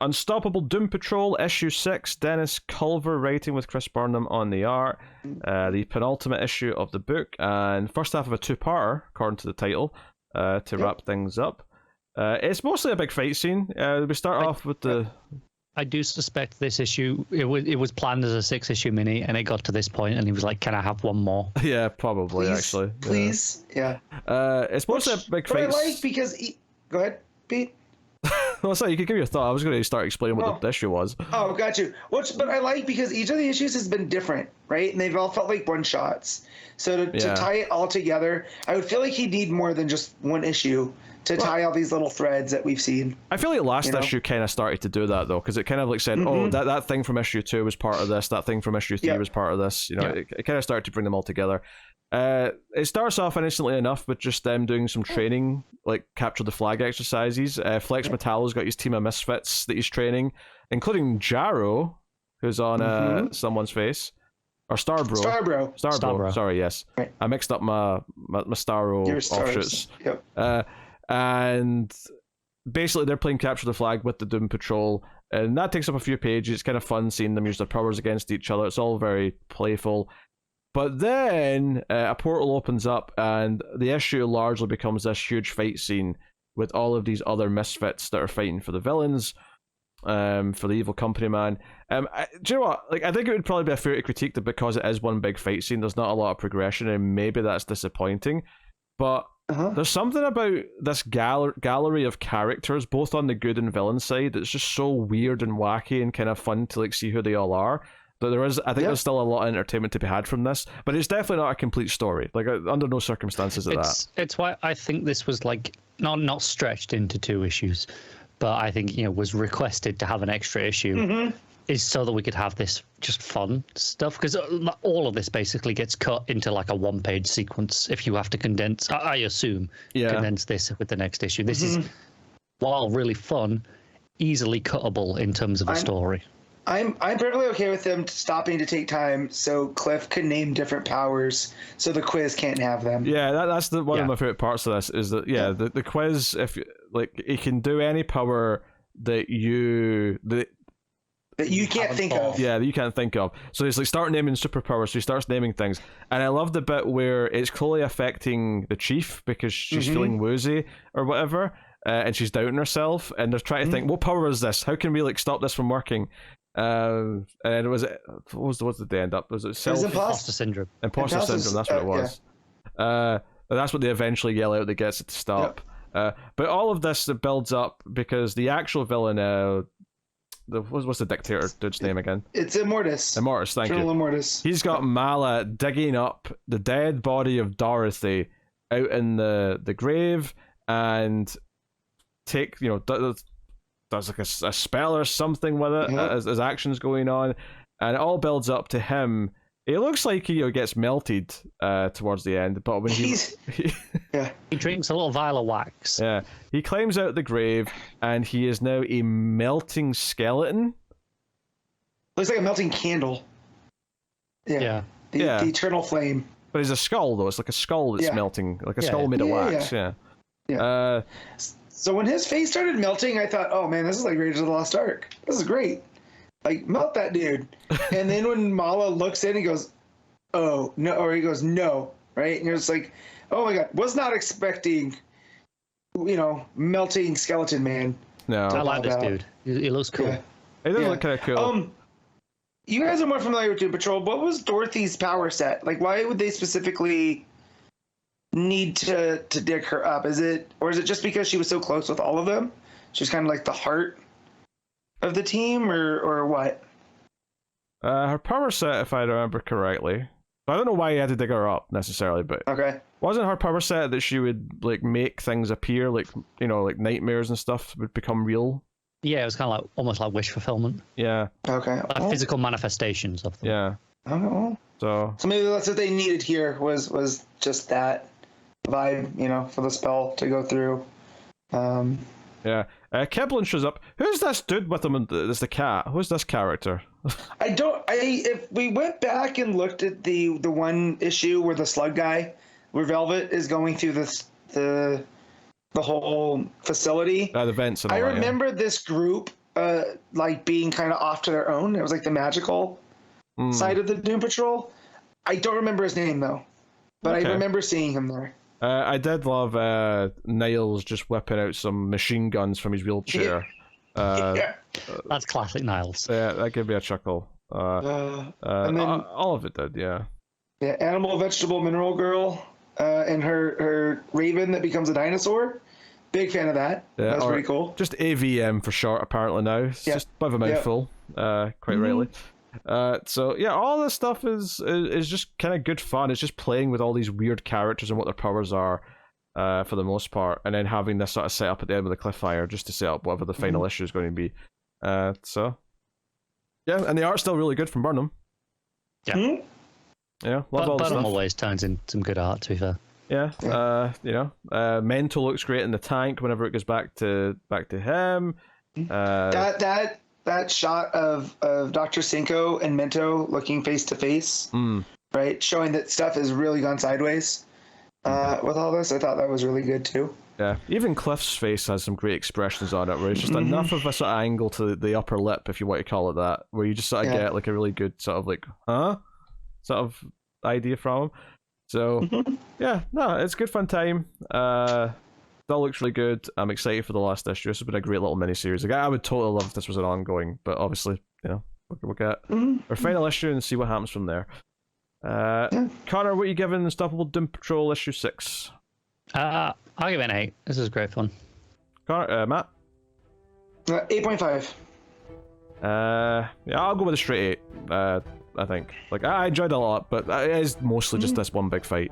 Unstoppable Doom Patrol, issue 6, Dennis Culver writing with Chris Burnham on the art. The penultimate issue of the book, and first half of a two-parter, according to the title, to wrap things up. It's mostly a big fight scene. We start off with the... I do suspect this issue, it was planned as a 6-issue mini, and it got to this point, and he was like, can I have one more? Yeah, probably, actually. Please, yeah. It's mostly a big fight... But I like because... Go ahead, Pete. Well, sorry, you can give your thought. I was going to start explaining what the issue was. Oh, got you. But I like because each of the issues has been different, right? And they've all felt like one-shots. So to tie it all together, I would feel like he'd need more than just one issue to tie all these little threads that we've seen. I feel like last issue kind of started to do that, though, because it kind of like said, oh, that thing from issue 2 was part of this, that thing from issue 3 was part of this. You know, it kind of started to bring them all together. It starts off innocently enough with just them doing some training, like capture the flag exercises. Flex Metallo's got his team of misfits that he's training, including Jarrow, who's on someone's face. Or Starbro. Sorry, yes. Right. I mixed up my Starro offshoots. Yep. And basically they're playing capture the flag with the Doom Patrol, and that takes up a few pages. It's kind of fun seeing them use their powers against each other. It's all very playful. But then a portal opens up, and the issue largely becomes this huge fight scene with all of these other misfits that are fighting for the villains, for the evil company man. Do you know what? Like, I think it would probably be fair to critique that because it is one big fight scene, there's not a lot of progression, and maybe that's disappointing. But there's something about this gallery of characters, both on the good and villain side, that's just so weird and wacky and kind of fun to like see who they all are. I think there's still a lot of entertainment to be had from this, but it's definitely not a complete story. Like, under no circumstances is that. It's why I think this was like not stretched into 2 issues, but I think was requested to have an extra issue, is so that we could have this just fun stuff, because all of this basically gets cut into like a 1-page sequence if you have to condense. I assume condense this with the next issue. This is, while really fun, easily cuttable in terms of a story. I'm perfectly okay with them stopping to take time so Cliff can name different powers so the quiz can't have them. Yeah, that's one of my favorite parts of this, is that the quiz, if like he can do any power that you can't think of. Yeah, that you can't think of. So he's like, start naming superpowers. So he starts naming things, and I love the bit where it's clearly affecting the chief because she's feeling woozy or whatever, and she's doubting herself, and they're trying to think, what power is this? How can we like stop this from working? And it was what did they end up? Was it imposter syndrome? Imposter syndrome. That's what it was. That's what they eventually yell out that gets it to stop. Yep. But all of this builds up because the actual villain, what's the dictator dude's name again? It's Immortus. Immortus, thank Colonel you. Immortus. He's got Mala digging up the dead body of Dorothy out in the grave, and does like a spell or something with it as actions going on, and it all builds up to him. It looks like he gets melted towards the end, but when he drinks a little vial of wax. Yeah, he climbs out the grave, and he is now a melting skeleton. Looks like a melting candle. The eternal flame. But he's a skull, though. It's like a skull that's melting, like a skull made of wax. Yeah. So when his face started melting, I thought, oh man, this is like Raiders of the Lost Ark. This is great. Like, melt that dude. And then when Mala looks in, he goes, oh, no, or he goes, no, right? And you're just like, oh my God, was not expecting, melting skeleton man. No. I like this dude. He looks cool. Yeah. He does look kind of cool. You guys are more familiar with Doom Patrol. What was Dorothy's power set? Like, why would they specifically need to dig her up? Is it just because she was so close with all of them? She's kind of like the heart of the team, or what? Her power set, if I remember correctly. I don't know why he had to dig her up necessarily, but wasn't her power set that she would like make things appear, like like nightmares and stuff would become real? Yeah, it was kind of like almost like wish fulfillment. Yeah. Okay. Like physical manifestations of them. Yeah. Oh. So maybe that's what they needed here was just that vibe, for the spell to go through. Yeah. Kevlin shows up. Who's this dude with him? It's the cat. Who's this character? If we went back and looked at the one issue where the slug guy, where Velvet is going through the whole facility. The vents. And I remember this group like being kind of off to their own. It was like the magical side of the Doom Patrol. I don't remember his name though, but I remember seeing him there. I did love Niles just whipping out some machine guns from his wheelchair. Yeah. That's classic Niles. Yeah, that gave me a chuckle. And then all of it did, yeah. Yeah, animal, vegetable, mineral girl, and her raven that becomes a dinosaur. Big fan of that. Yeah, That's pretty cool. Just AVM for short, apparently now. It's just a bit of a mouthful, quite rightly. So yeah, all this stuff is just kind of good fun. It's just playing with all these weird characters and what their powers are, for the most part, and then having this sort of set up at the end of the cliffhanger just to set up whatever the final issue is going to be. So yeah, and the art's still really good from Burnham. Yeah. Yeah, love all the Burnham stuff. always turns in some good art, to be fair. Yeah, Mental looks great in the tank whenever it goes back to him. That shot of Dr. Cinco and Mento looking face to face, right, showing that stuff has really gone sideways with all this. I thought that was really good too. Yeah, even Cliff's face has some great expressions on it, where it's just enough of a sort of angle to the upper lip, if you want to call it that, where you just sort of get like a really good sort of like, sort of idea from him. So yeah, no, it's good fun time. That looks really good. I'm excited for the last issue. This has been a great little miniseries. Like, I would totally love if this was an ongoing, but obviously, we'll get our final issue and see what happens from there. Connor, what are you giving Unstoppable Doom Patrol issue 6? I'll give it an 8. This is great fun. Connor, Matt? 8.5. Yeah, I'll go with a straight 8. I think. Like, I enjoyed it a lot, but it is mostly just this one big fight.